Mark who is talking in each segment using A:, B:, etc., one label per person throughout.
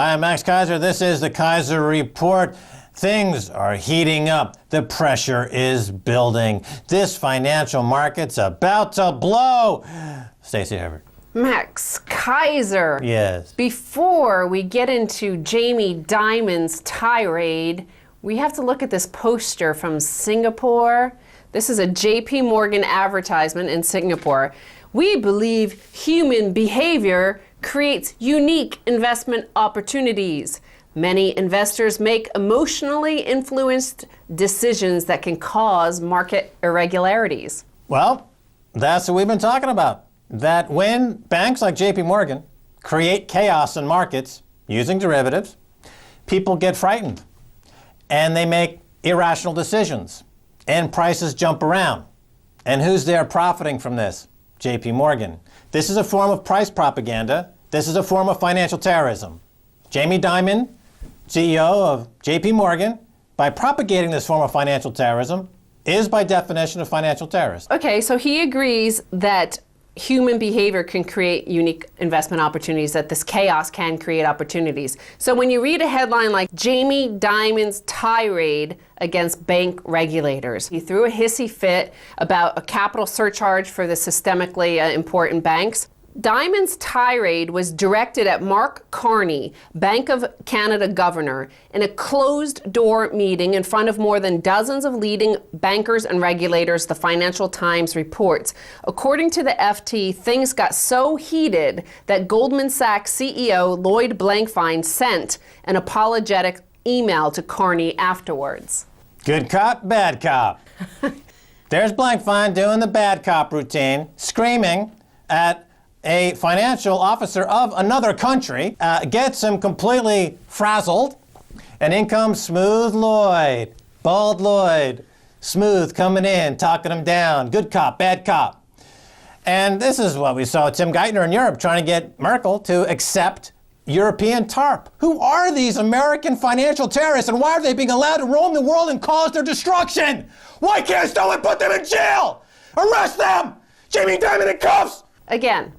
A: Hi, I'm Max Keiser. This is the Keiser Report. Things are heating up. The pressure is building. This financial market's about to blow. Stacy Herbert.
B: Max Keiser.
A: Yes.
B: Before we get into Jamie Dimon's tirade, we have to look at this poster from Singapore. This is a JP Morgan advertisement in Singapore. We believe human behavior creates unique investment opportunities. Many investors make emotionally influenced decisions that can cause market irregularities.
A: Well, that's what we've been talking about. That when banks like JP Morgan create chaos in markets using derivatives, people get frightened and they make irrational decisions and prices jump around. And who's there profiting from this? JP Morgan. This is a form of price propaganda. This is a form of financial terrorism. Jamie Dimon, CEO of JP Morgan, by propagating this form of financial terrorism, is by definition a financial terrorist.
B: Okay, so he agrees that human behavior can create unique investment opportunities, that this chaos can create opportunities. So when you read a headline like Jamie Dimon's tirade against bank regulators, he threw a hissy fit about a capital surcharge for the systemically important banks. Dimon's tirade was directed at Mark Carney, Bank of Canada governor, in a closed-door meeting in front of more than dozens of leading bankers and regulators, the Financial Times reports. According to the FT, things got so heated that Goldman Sachs CEO Lloyd Blankfein sent an apologetic email to Carney afterwards.
A: Good cop, bad cop. There's Blankfein doing the bad cop routine, screaming at a financial officer of another country, gets him completely frazzled, and in comes Smooth Lloyd, Bald Lloyd, smooth coming in, talking him down, good cop, bad cop. And this is what we saw Tim Geithner in Europe trying to get Merkel to accept European TARP. Who are these American financial terrorists, and why are they being allowed to roam the world and cause their destruction? Why can't someone put them in jail? Arrest them! Jamie Dimon in cuffs!
B: Again,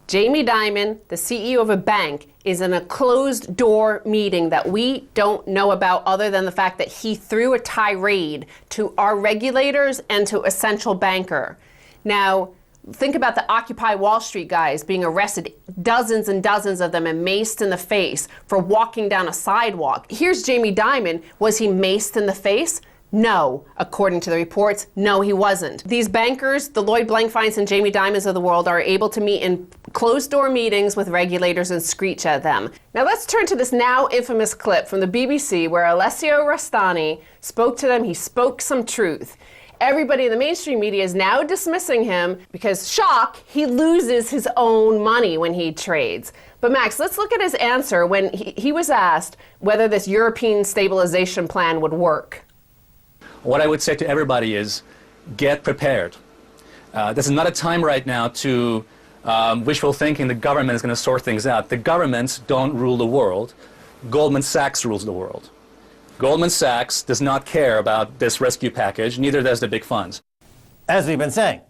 B: Jamie Dimon, the CEO of a bank, is in a closed-door meeting that we don't know about other than the fact that he threw a tirade to our regulators and to a central banker. Now, think about the Occupy Wall Street guys being arrested, dozens and dozens of them, and maced in the face for walking down a sidewalk. Here's Jamie Dimon. Was he maced in the face? No, according to the reports, no, he wasn't. These bankers, the Lloyd Blankfeins and Jamie Dimons of the world, are able to meet in closed-door meetings with regulators and screech at them. Now let's turn to this now infamous clip from the BBC where Alessio Rastani spoke to them. He spoke some truth. Everybody in the mainstream media is now dismissing him because, shock, he loses his own money when he trades. But Max, let's look at his answer when he was asked whether this European stabilization plan would work.
C: What I would say to everybody is, get prepared. This is not a time right now to wishful thinking the government is going to sort things out. The governments don't rule the world. Goldman Sachs rules the world. Goldman Sachs does not care about this rescue package, neither does the big funds.
A: As we've been saying,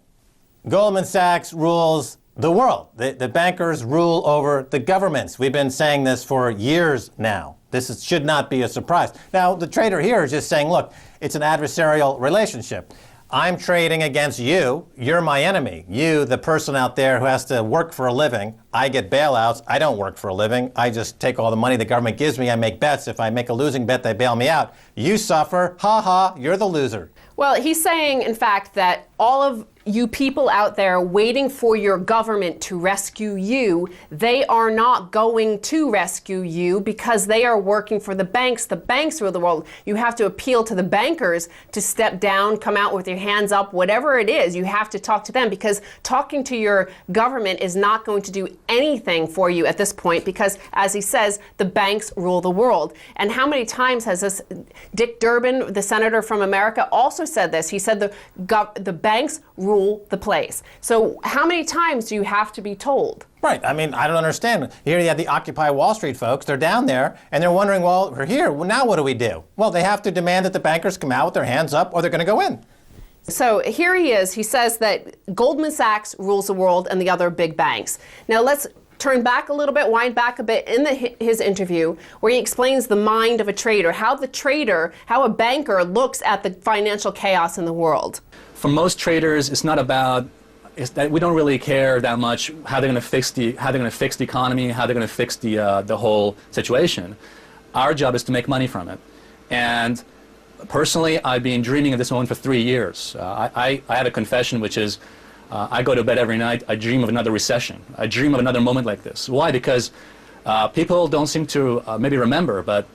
A: Goldman Sachs rules the world. The bankers rule over the governments. We've been saying this for years now. This should not be a surprise. Now, the trader here is just saying, look, it's an adversarial relationship. I'm trading against you. You're my enemy. You, the person out there who has to work for a living. I get bailouts. I don't work for a living. I just take all the money the government gives me. I make bets. If I make a losing bet, they bail me out. You suffer. Ha ha, you're the loser.
B: Well, he's saying, in fact, that all of you people out there waiting for your government to rescue you, they are not going to rescue you because they are working for the banks. The banks rule the world. You have to appeal to the bankers to step down, come out with your hands up, whatever it is. You have to talk to them because talking to your government is not going to do anything for you at this point because, as he says, the banks rule the world. And how many times has this Dick Durbin, the senator from America, also said this? He said the banks rule the place. So how many times do you have to be told?
A: Right. I mean, I don't understand. Here you have the Occupy Wall Street folks. They're down there, and they're wondering, well, we're here. Well, now what do we do? Well, they have to demand that the bankers come out with their hands up, or they're going to go in.
B: So here he is. He says that Goldman Sachs rules the world and the other big banks. Now let's turn back a little bit, wind back a bit in his interview where he explains the mind of a trader, how a banker looks at the financial chaos in the world.
C: For most traders, it's not about, that we don't really care that much how they're going to fix the economy, how they're going to fix the whole situation. Our job is to make money from it. And personally, I've been dreaming of this moment for 3 years. I have a confession, which is I go to bed every night, I dream of another recession. I dream of another moment like this. Why? Because people don't seem to maybe remember, but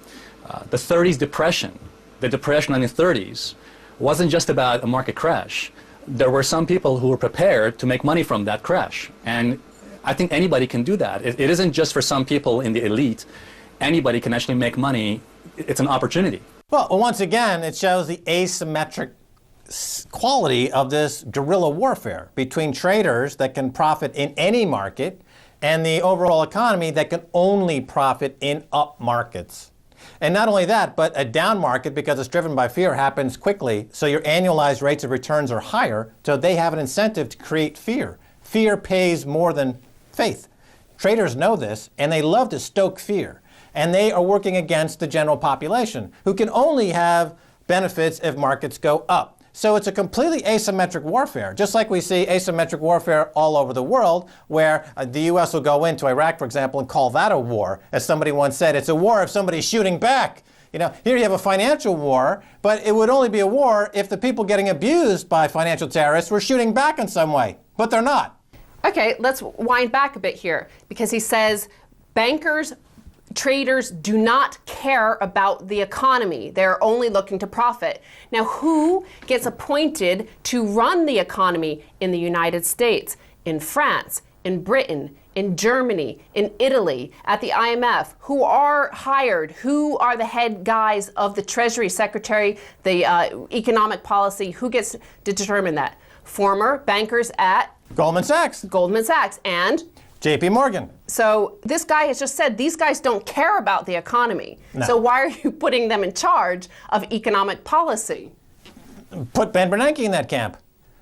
C: the 30s depression, the depression in the 30s, wasn't just about a market crash. There were some people who were prepared to make money from that crash. And I think anybody can do that. It isn't just for some people in the elite. Anybody can actually make money. It's an opportunity.
A: Well, once again, it shows the asymmetric quality of this guerrilla warfare between traders that can profit in any market and the overall economy that can only profit in up markets. And not only that, but a down market, because it's driven by fear, happens quickly, so your annualized rates of returns are higher, so they have an incentive to create fear. Fear pays more than faith. Traders know this, and they love to stoke fear. And they are working against the general population, who can only have benefits if markets go up. So it's a completely asymmetric warfare, just like we see asymmetric warfare all over the world, where the U.S. will go into Iraq, for example, and call that a war. As somebody once said, it's a war if somebody's shooting back. You know, here you have a financial war, but it would only be a war if the people getting abused by financial terrorists were shooting back in some way, but they're not.
B: Okay, let's wind back a bit here, because he says traders do not care about the economy. They're only looking to profit. Now, who gets appointed to run the economy in the United States, in France, in Britain, in Germany, in Italy, at the IMF? Who are hired? Who are the head guys of the Treasury Secretary, the economic policy? Who gets to determine that? Former bankers at
A: Goldman Sachs.
B: And
A: JP Morgan.
B: So this guy has just said these guys don't care about the economy.
A: No.
B: So why are you putting them in charge of economic policy?
A: Put Ben Bernanke in that camp.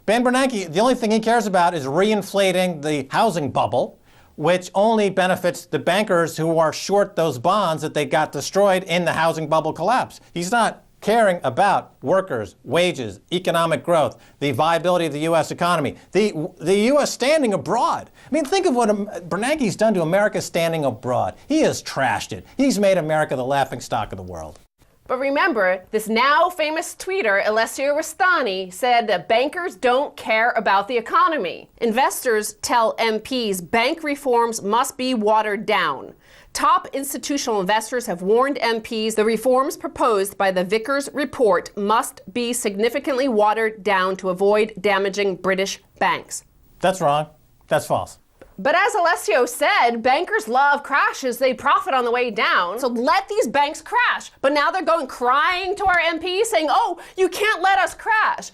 A: Ben Bernanke, the only thing he cares about is reinflating the housing bubble, which only benefits the bankers who are short those bonds that they got destroyed in the housing bubble collapse. He's not caring about workers, wages, economic growth, the viability of the U.S. economy, the U.S. standing abroad. I mean, think of what Bernanke's done to America's standing abroad. He has trashed it. He's made America the laughingstock of the world.
B: But remember, this now famous tweeter, Alessio Rastani, said that bankers don't care about the economy. Investors tell MPs bank reforms must be watered down. Top institutional investors have warned MPs the reforms proposed by the Keiser Report must be significantly watered down to avoid damaging British banks.
A: That's wrong. That's false.
B: But as Alessio said, bankers love crashes. They profit on the way down. So let these banks crash. But now they're going crying to our MPs saying, oh, you can't let us crash.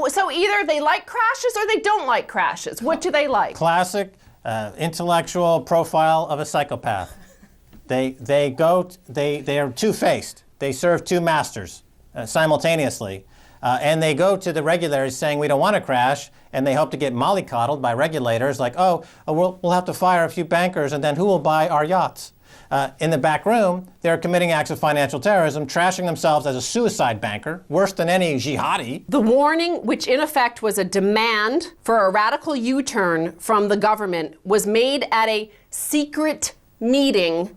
B: So either they like crashes or they don't like crashes. What do they like?
A: Classic intellectual profile of a psychopath. They are two-faced. They serve two masters simultaneously. And they go to the regulators saying we don't want to crash, and they hope to get mollycoddled by regulators like, we'll have to fire a few bankers, and then who will buy our yachts? In the back room, they're committing acts of financial terrorism, trashing themselves as a suicide banker, worse than any jihadi.
B: The warning, which in effect was a demand for a radical U-turn from the government, was made at a secret meeting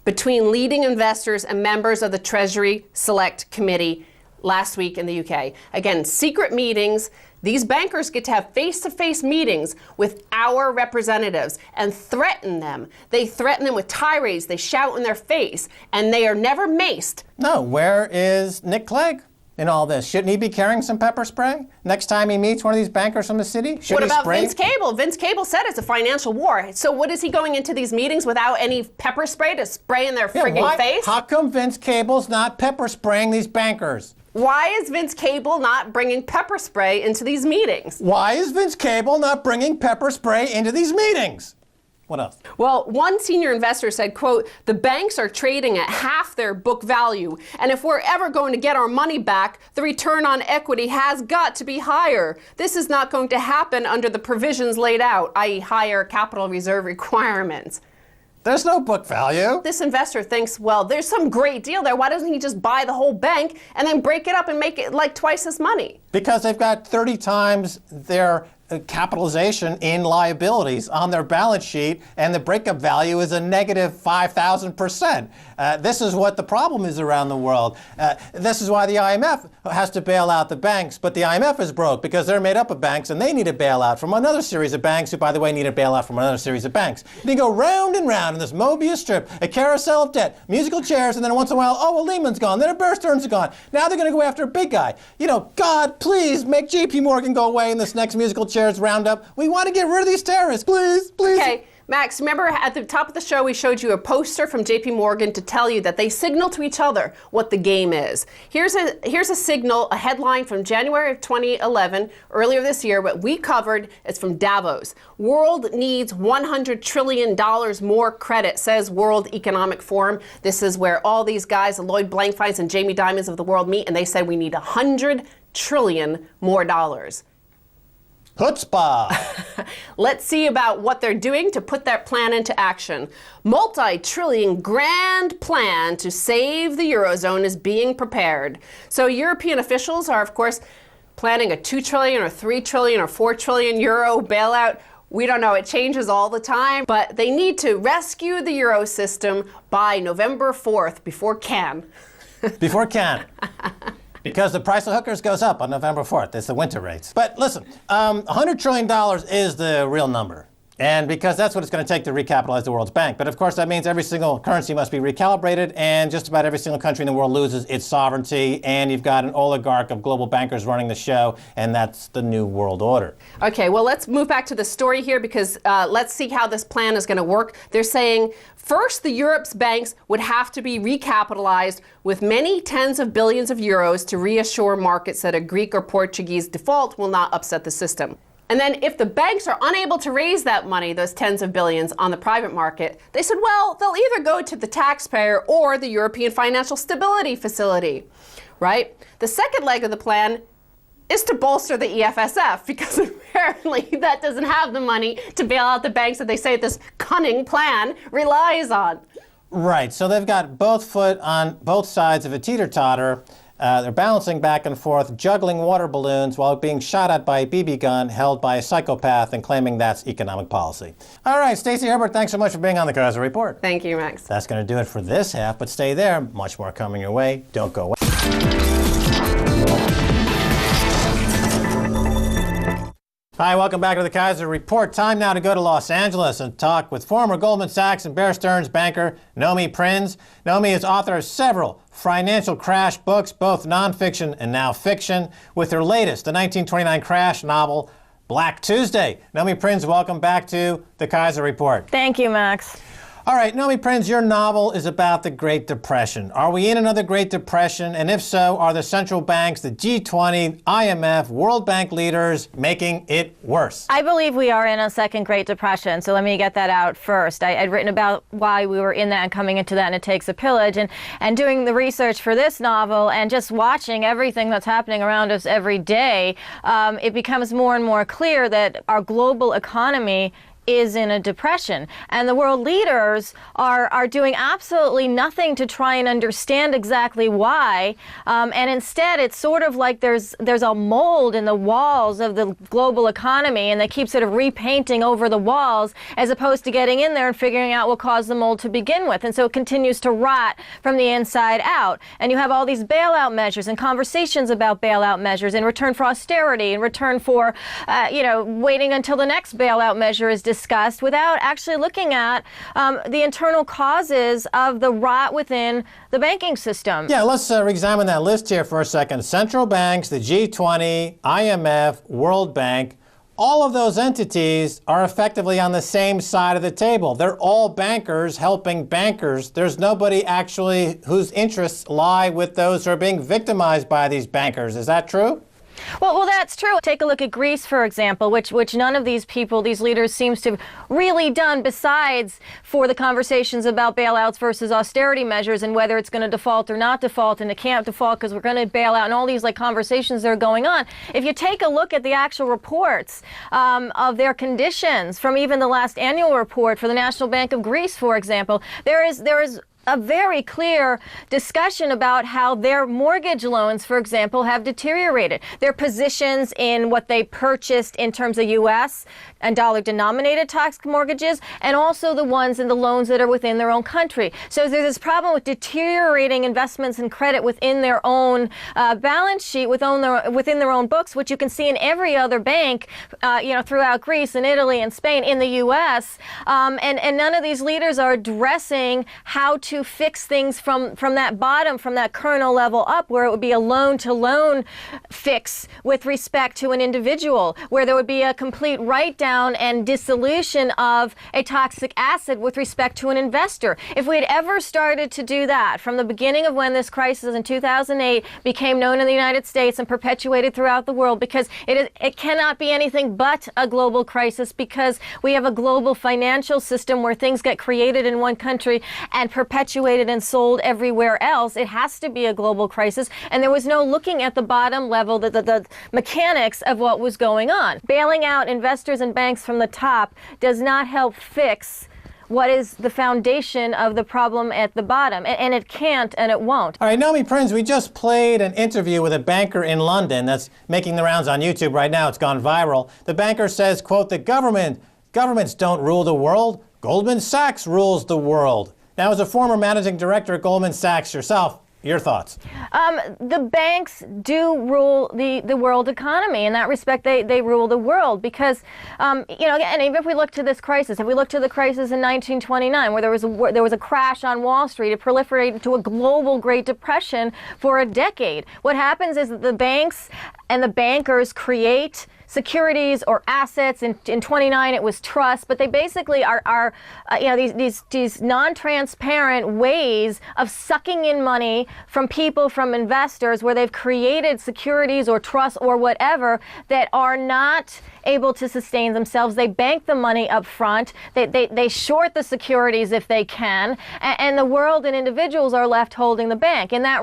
B: between leading investors and members of the Treasury Select Committee last week in the UK. Again, secret meetings. These bankers get to have face-to-face meetings with our representatives and threaten them. They threaten them with tirades. They shout in their face, and they are never maced.
A: No, where is Nick Clegg in all this? Shouldn't he be carrying some pepper spray next time he meets one of these bankers from the city?
B: What about Vince Cable? Vince Cable said it's a financial war. So what is he going into these meetings without any pepper spray to spray in their friggin' face?
A: How come Vince Cable's not pepper spraying these bankers?
B: Why is Vince Cable not bringing pepper spray into these meetings?
A: Why is Vince Cable not bringing pepper spray into these meetings? What else?
B: Well, one senior investor said, quote, "The banks are trading at half their book value, and if we're ever going to get our money back, the return on equity has got to be higher. This is not going to happen under the provisions laid out, i.e. higher capital reserve requirements."
A: There's no book value.
B: This investor thinks, well, there's some great deal there. Why doesn't he just buy the whole bank and then break it up and make it like twice as money?
A: Because they've got 30 times their capitalization in liabilities on their balance sheet, and the breakup value is a negative 5,000%. This is what the problem is around the world. This is why the IMF has to bail out the banks, but the IMF is broke because they're made up of banks and they need a bailout from another series of banks who, by the way, need a bailout from another series of banks. And you go round and round in this Mobius strip, a carousel of debt, musical chairs, and then once in a while, oh, well, Lehman's gone, then a Bear Stearns is gone. Now they're going to go after a big guy. You know, God, please make JP Morgan go away in this next musical chairs roundup. We want to get rid of these terrorists, please, please.
B: Okay, Max, remember at the top of the show we showed you a poster from JP Morgan to tell you that they signal to each other what the game is. Here's a signal, a headline from January of 2011, earlier this year, what we covered is from Davos. World needs $100 trillion more credit, says World Economic Forum. This is where all these guys, the Lloyd Blankfeins and Jamie Dimons of the world meet, and they said we need $100 trillion more dollars.
A: Chutzpah.
B: Let's see about what they're doing to put that plan into action. Multi-trillion grand plan to save the Eurozone is being prepared. So European officials are, of course, planning a 2 trillion or 3 trillion or 4 trillion euro bailout. We don't know, it changes all the time, but they need to rescue the Euro system by November 4th, before Cannes.
A: Before Cannes. Because the price of hookers goes up on November 4th. It's the winter rates. But listen, $100 trillion is the real number. And because that's what it's going to take to recapitalize the world's bank. But of course, that means every single currency must be recalibrated, and just about every single country in the world loses its sovereignty, and you've got an oligarch of global bankers running the show, and that's the new world order.
B: Okay, well, let's move back to the story here, because let's see how this plan is going to work. They're saying, first, the Europe's banks would have to be recapitalized with many tens of billions of euros to reassure markets that a Greek or Portuguese default will not upset the system. And then if the banks are unable to raise that money, those tens of billions, on the private market, they said, well, they'll either go to the taxpayer or the European Financial Stability Facility, right? The second leg of the plan is to bolster the EFSF, because apparently that doesn't have the money to bail out the banks that they say this cunning plan relies on.
A: Right, so they've got both foot on both sides of a teeter-totter. They're balancing back and forth, juggling water balloons while being shot at by a BB gun held by a psychopath and claiming that's economic policy. All right, Stacy Herbert, thanks so much for being on the Keiser Report.
B: Thank you, Max.
A: That's going to do it for this half, but stay there. Much more coming your way. Don't go away. Hi, welcome back to the Keiser Report. Time now to go to Los Angeles and talk with former Goldman Sachs and Bear Stearns banker Nomi Prins. Nomi is author of several financial crash books, both nonfiction and now fiction, with her latest, the 1929 crash novel, Black Tuesday. Nomi Prins, welcome back to the Keiser Report.
D: Thank you, Max.
A: All right, Nomi Prins, your novel is about the Great Depression. Are we in another Great Depression? And if so, are the central banks, the G20, IMF, World Bank leaders making it worse?
D: I believe we are in a second Great Depression, so let me get that out first. I'd written about why we were in that and coming into that, and it takes a pillage. And doing the research for this novel and just watching everything that's happening around us every day, it becomes more and more clear that our global economy is in a depression. And the world leaders are doing absolutely nothing to try and understand exactly why. And instead, it's sort of like there's a mold in the walls of the global economy, and they keep sort of repainting over the walls as opposed to getting in there and figuring out what caused the mold to begin with. And so it continues to rot from the inside out. And you have all these bailout measures and conversations about bailout measures in return for austerity, in return for, waiting until the next bailout measure is discussed without actually looking at the internal causes of the rot within the banking system.
A: Yeah, let's re-examine that list here for a second. Central banks, the G20, IMF, World Bank, all of those entities are effectively on the same side of the table. They're all bankers helping bankers. There's nobody actually whose interests lie with those who are being victimized by these bankers. Is that true?
D: Well, that's true. Take a look at Greece, for example, which none of these people, these leaders, seems to have really done besides for the conversations about bailouts versus austerity measures and whether it's going to default or not default, and it can't default because we're going to bail out, and all these conversations that are going on. If you take a look at the actual reports of their conditions from even the last annual report for the National Bank of Greece, for example, there is a very clear discussion about how their mortgage loans, for example, have deteriorated. Their positions in what they purchased in terms of U.S. and dollar-denominated tax mortgages, and also the ones in the loans that are within their own country. So there's this problem with deteriorating investments and credit within their own balance sheet, within their own books, which you can see in every other bank, throughout Greece and Italy and Spain, in the U.S. And none of these leaders are addressing how to fix things from that bottom, from that kernel level up, where it would be a loan-to-loan fix with respect to an individual, where there would be a complete write-down and dissolution of a toxic asset with respect to an investor. If we had ever started to do that from the beginning of when this crisis in 2008 became known in the United States and perpetuated throughout the world, because it cannot be anything but a global crisis, because we have a global financial system where things get created in one country and perpetuated and sold everywhere else. It has to be a global crisis, and there was no looking at the bottom level, the mechanics of what was going on. Bailing out investors and banks from the top does not help fix what is the foundation of the problem at the bottom, and it can't and it won't.
A: All right, Naomi Prinz, we just played an interview with a banker in London that's making the rounds on YouTube right now. It's gone viral. The banker says, quote, governments don't rule the world. Goldman Sachs rules the world. Now, as a former managing director at Goldman Sachs yourself, your thoughts?
D: The banks do rule the world economy. In that respect, they rule the world because, and even if we look to this crisis, if we look to the crisis in 1929, where there was a crash on Wall Street, it proliferated to a global Great Depression for a decade. What happens is that the banks and the bankers create securities or assets. In 29, it was trust, but they basically are these non-transparent ways of sucking in money from people, from investors, where they've created securities or trusts or whatever that are not able to sustain themselves. They bank the money up front. They short the securities if they can, and the world and individuals are left holding the bank. In that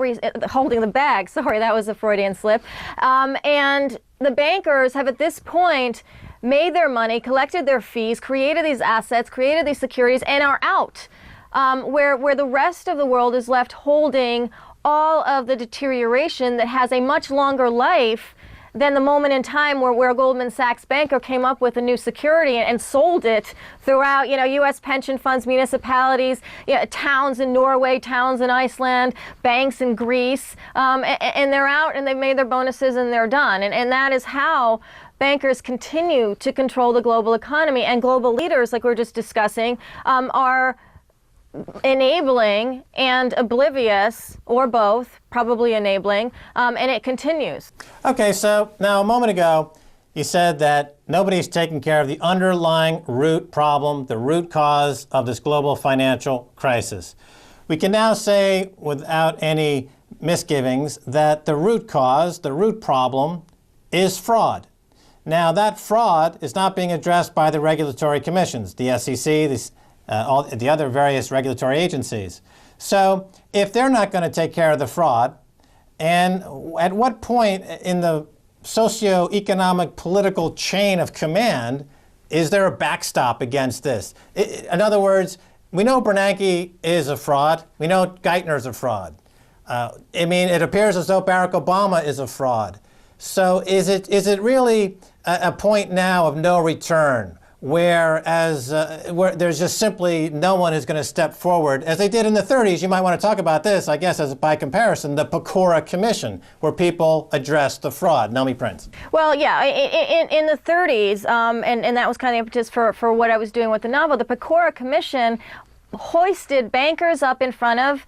D: holding the bag. Sorry, that was a Freudian slip. And the bankers have at this point made their money, collected their fees, created these assets, created these securities, and are out. Where the rest of the world is left holding all of the deterioration that has a much longer life than the moment in time where a Goldman Sachs banker came up with a new security and sold it throughout, U.S. pension funds, municipalities, towns in Norway, towns in Iceland, banks in Greece, and they're out and they've made their bonuses and they're done. And that is how bankers continue to control the global economy, and global leaders, like we were just discussing, are enabling and oblivious, or both, probably enabling, and it continues.
A: Okay, so now a moment ago, you said that nobody's taking care of the underlying root problem, the root cause of this global financial crisis. We can now say, without any misgivings, that the root cause, the root problem, is fraud. Now, that fraud is not being addressed by the regulatory commissions, the SEC, all the other various regulatory agencies. So if they're not going to take care of the fraud, and at what point in the socio-economic political chain of command is there a backstop against this? In other words, we know Bernanke is a fraud. We know Geithner's a fraud. It appears as though Barack Obama is a fraud. So is it really a point now of no return, where there's just simply no one who's going to step forward, as they did in the 30s? You might want to talk about this, I guess, as by comparison, the Pecora Commission, where people addressed the fraud. Naomi Prinz.
D: Well, yeah, in the 30s, and that was kind of the impetus for what I was doing with the novel, the Pecora Commission hoisted bankers up in front of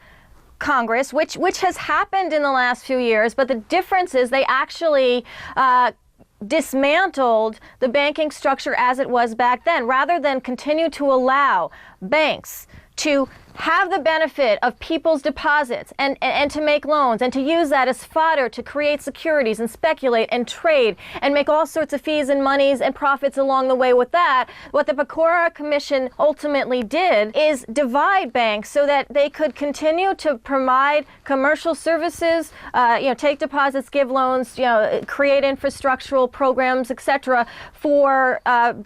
D: Congress, which has happened in the last few years, but the difference is they actually dismantled the banking structure as it was back then, rather than continue to allow banks to have the benefit of people's deposits and to make loans and to use that as fodder to create securities and speculate and trade and make all sorts of fees and monies and profits along the way with that, what the Pecora Commission ultimately did is divide banks so that they could continue to provide commercial services, take deposits, give loans, create infrastructural programs, etc., for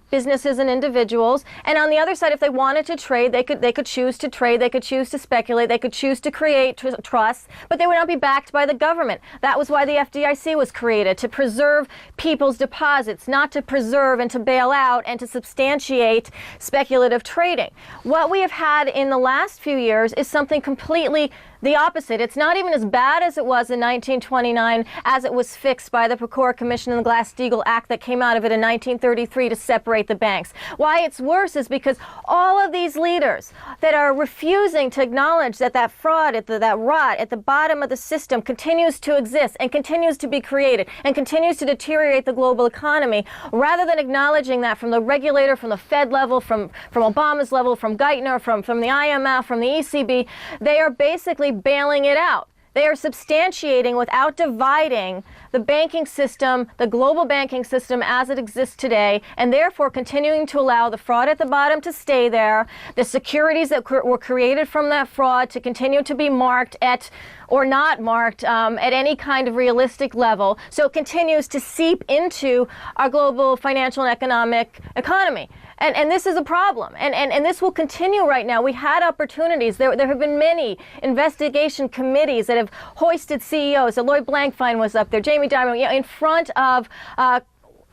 D: businesses and individuals. And on the other side, if they wanted to trade, they could choose to trade, they could choose to speculate, they could choose to create trusts, but they would not be backed by the government. That was why the FDIC was created, to preserve people's deposits, not to preserve and to bail out and to substantiate speculative trading. What we have had in the last few years is something completely the opposite. It's not even as bad as it was in 1929 as it was fixed by the Pecora Commission and the Glass-Steagall Act that came out of it in 1933 to separate the banks. Why it's worse is because all of these leaders that are refusing to acknowledge that fraud, that rot at the bottom of the system continues to exist and continues to be created and continues to deteriorate the global economy, rather than acknowledging that from the regulator, from the Fed level, from Obama's level, from Geithner, from the IMF, from the ECB, they are basically bailing it out. They are substantiating without dividing the banking system, the global banking system as it exists today, and therefore continuing to allow the fraud at the bottom to stay there, the securities that were created from that fraud to continue to be marked at or not marked at any kind of realistic level. So it continues to seep into our global financial and economic economy. And this is a problem. And this will continue right now. We had opportunities. There have been many investigation committees that have hoisted CEOs. So Lloyd Blankfein was up there, Jamie Dimon, in front of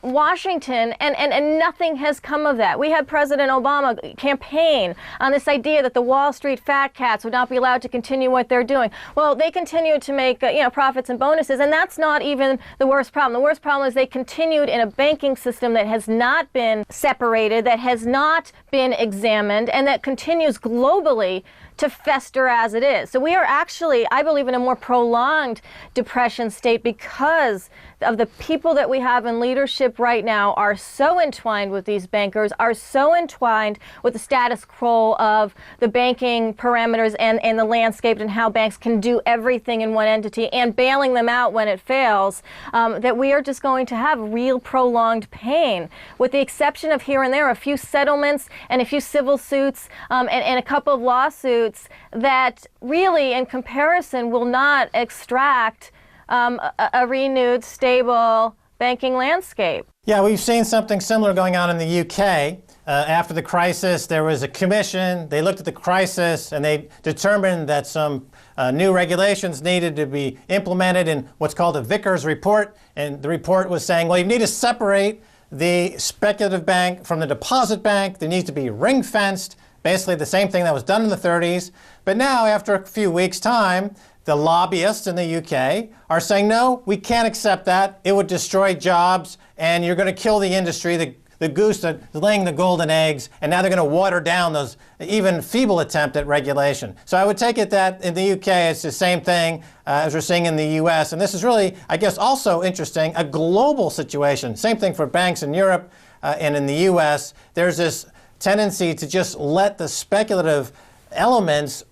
D: Washington, and nothing has come of that. We had President Obama campaign on this idea that the Wall Street fat cats would not be allowed to continue what they're doing. Well, they continued to make profits and bonuses, and that's not even the worst problem. The worst problem is they continued in a banking system that has not been separated, that has not been examined, and that continues globally to fester as it is. So we are actually, I believe, in a more prolonged depression state because of the people that we have in leadership right now are so entwined with these bankers, are so entwined with the status quo of the banking parameters and the landscape and how banks can do everything in one entity and bailing them out when it fails, that we are just going to have real prolonged pain, with the exception of here and there a few settlements and a few civil suits and a couple of lawsuits that really, in comparison, will not extract a renewed, stable banking landscape.
A: Yeah, we've seen something similar going on in the UK. After the crisis, there was a commission. They looked at the crisis and they determined that some new regulations needed to be implemented in what's called a Vickers Report. And the report was saying, well, you need to separate the speculative bank from the deposit bank. They need to be ring-fenced. Basically the same thing that was done in the 30s. But now, after a few weeks' time, the lobbyists in the UK are saying, no, we can't accept that. It would destroy jobs, and you're going to kill the industry, the goose that's laying the golden eggs, and now they're going to water down those even feeble attempt at regulation. So I would take it that in the UK it's the same thing as we're seeing in the US. And this is really, I guess, also interesting, a global situation. Same thing for banks in Europe and in the US. There's this tendency to just let the speculative elements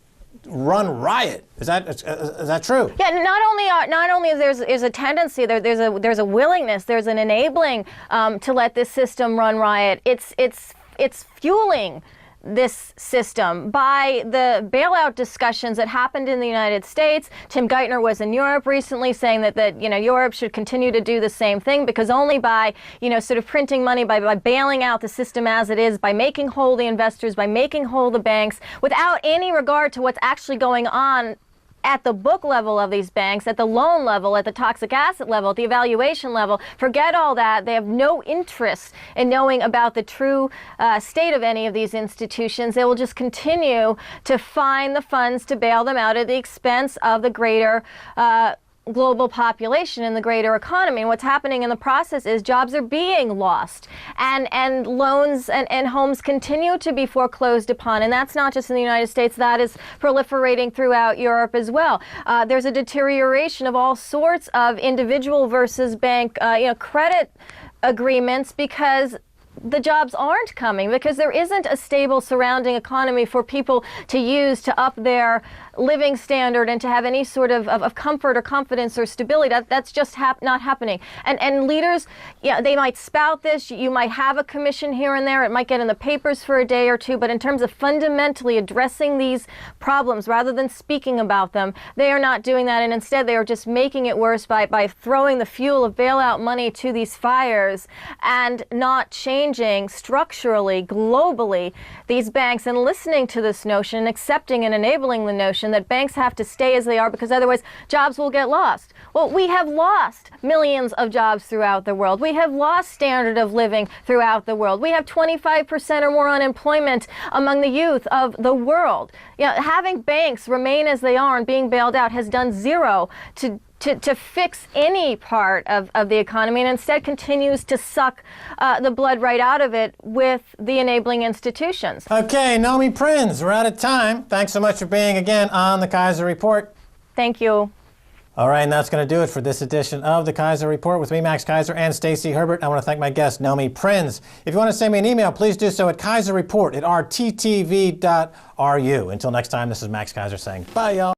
A: run riot. Is that true?
D: Yeah. Not only is a tendency there's a willingness, there's an enabling to let this system run riot. It's fueling this system by the bailout discussions that happened in the United States. Tim Geithner was in Europe recently saying that Europe should continue to do the same thing, because only by sort of printing money, by bailing out the system as it is, by making whole the investors, by making whole the banks, without any regard to what's actually going on at the book level of these banks, at the loan level, at the toxic asset level, at the evaluation level. Forget all that. They have no interest in knowing about the true state of any of these institutions. They will just continue to find the funds to bail them out at the expense of the greater global population and the greater economy. And what's happening in the process is jobs are being lost, and loans and homes continue to be foreclosed upon. And that's not just in the United States, that is proliferating throughout Europe as well. There's a deterioration of all sorts of individual versus bank credit agreements, because the jobs aren't coming because there isn't a stable surrounding economy for people to use to up their living standard and to have any sort of comfort or confidence or stability. That's just not happening. And leaders, yeah, they might spout this. You might have a commission here and there. It might get in the papers for a day or two. But in terms of fundamentally addressing these problems rather than speaking about them, they are not doing that. And instead, they are just making it worse by throwing the fuel of bailout money to these fires and not changing structurally, globally, these banks and listening to this notion, accepting and enabling the notion that banks have to stay as they are because otherwise jobs will get lost. Well, we have lost millions of jobs throughout the world. We have lost standard of living throughout the world. We have 25% or more unemployment among the youth of the world. You know, having banks remain as they are and being bailed out has done zero to fix any part of the economy, and instead continues to suck the blood right out of it with the enabling institutions.
A: Okay, Nomi Prinz, we're out of time. Thanks so much for being again on the Keiser Report.
D: Thank you.
A: All right, and that's going to do it for this edition of the Keiser Report with me, Max Keiser, and Stacy Herbert. I want to thank my guest, Nomi Prinz. If you want to send me an email, please do so at keiserreport@rttv.ru. Until next time, this is Max Keiser saying bye, y'all.